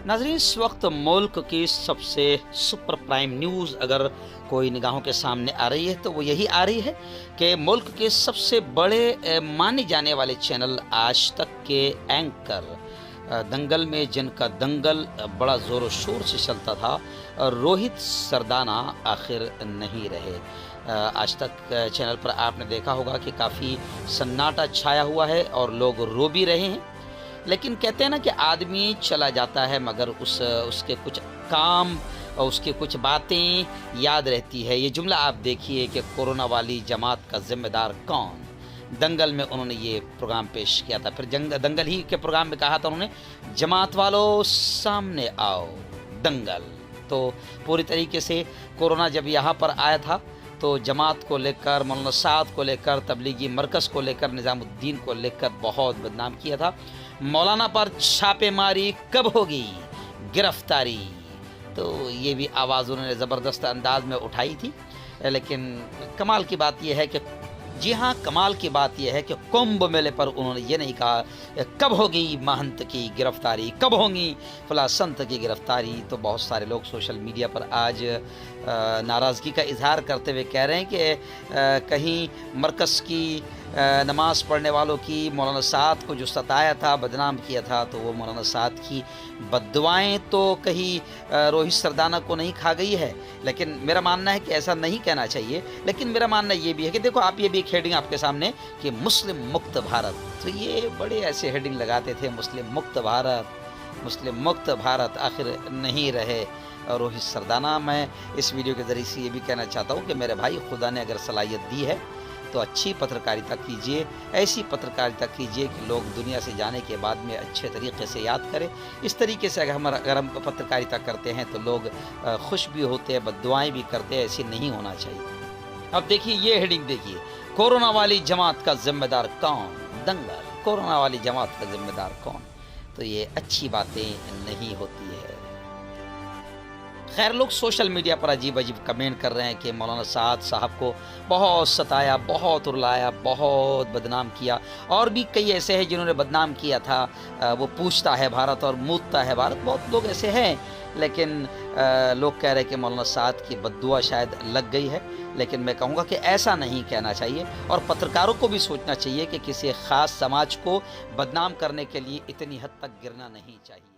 नाज़रीन, इस वक्त मुल्क की सबसे सुपर प्राइम न्यूज़ अगर कोई निगाहों के सामने आ रही है तो वो यही आ रही है कि मुल्क के सबसे बड़े माने जाने वाले चैनल आज तक के एंकर दंगल में जिनका दंगल बड़ा ज़ोर शोर से चलता था, रोहित सरदाना आखिर नहीं रहे। आज तक चैनल पर आपने देखा होगा कि काफ़ी सन्नाटा छाया हुआ है और लोग रो भी रहे हैं। लेकिन कहते हैं ना कि आदमी चला जाता है मगर उसके कुछ काम और उसकी कुछ बातें याद रहती है। ये जुमला आप देखिए कि कोरोना वाली जमात का ज़िम्मेदार कौन। दंगल में उन्होंने ये प्रोग्राम पेश किया था, फिर दंगल ही के प्रोग्राम में कहा था उन्होंने, जमात वालों सामने आओ दंगल। तो पूरी तरीके से कोरोना जब यहाँ पर आया था तो जमात को लेकर, मौलाना साद को लेकर, तबलीगी मरकज़ को लेकर, निज़ामुद्दीन को लेकर बहुत बदनाम किया था। मौलाना पर छापेमारी कब होगी, गिरफ्तारी, तो ये भी आवाज़ उन्होंने ज़बरदस्त अंदाज में उठाई थी। लेकिन कमाल की बात यह है कि जी हाँ, कमाल की बात यह है कि कुंभ मेले पर उन्होंने ये नहीं कहा कब होगी महंत की गिरफ्तारी, कब होगी फला संत की गिरफ्तारी। तो बहुत सारे लोग सोशल मीडिया पर आज नाराज़गी का इजहार करते हुए कह रहे हैं कि कहीं मरकज़ की नमाज पढ़ने वालों की मौलाना साद को जो सताया था, बदनाम किया था, तो वो मौलाना साद की बद्दुआएं तो कहीं रोहित सरदाना को नहीं खा गई है। लेकिन मेरा मानना है कि ऐसा नहीं कहना चाहिए। लेकिन मेरा मानना ये भी है कि देखो, आप ये भी एक हेडिंग आपके सामने कि मुस्लिम मुक्त भारत, तो ये बड़े ऐसे हेडिंग लगाते थे, मुस्लिम मुक्त भारत, मुस्लिम मुक्त भारत, आखिर नहीं रहे रोहित सरदाना। मैं इस वीडियो के ज़रिए से ये भी कहना चाहता हूँ कि मेरे भाई, खुदा ने अगर सलाहियत दी है तो अच्छी पत्रकारिता कीजिए, ऐसी पत्रकारिता कीजिए कि लोग दुनिया से जाने के बाद में अच्छे तरीके से याद करें। इस तरीके से अगर हम पत्रकारिता करते हैं तो लोग खुश भी होते हैं, बद्दुआएं भी करते हैं। ऐसे नहीं होना चाहिए। अब देखिए ये हेडिंग देखिए, कोरोना वाली जमात का जिम्मेदार कौन, दंगल, कोरोना वाली जमात का जिम्मेदार कौन। तो ये अच्छी बातें नहीं होती है। खैर, लोग सोशल मीडिया पर अजीब अजीब कमेंट कर रहे हैं कि मौलाना साद साहब को बहुत सताया, बहुत रुलाया, बहुत बदनाम किया। और भी कई ऐसे हैं जिन्होंने बदनाम किया था, वो पूछता है भारत और मूतता है भारत, बहुत लोग ऐसे हैं। लेकिन लोग कह रहे हैं कि मौलाना साद की बद्दुआ शायद लग गई है। लेकिन मैं कहूँगा कि ऐसा नहीं कहना चाहिए और पत्रकारों को भी सोचना चाहिए कि किसी ख़ास समाज को बदनाम करने के लिए इतनी हद तक गिरना नहीं चाहिए।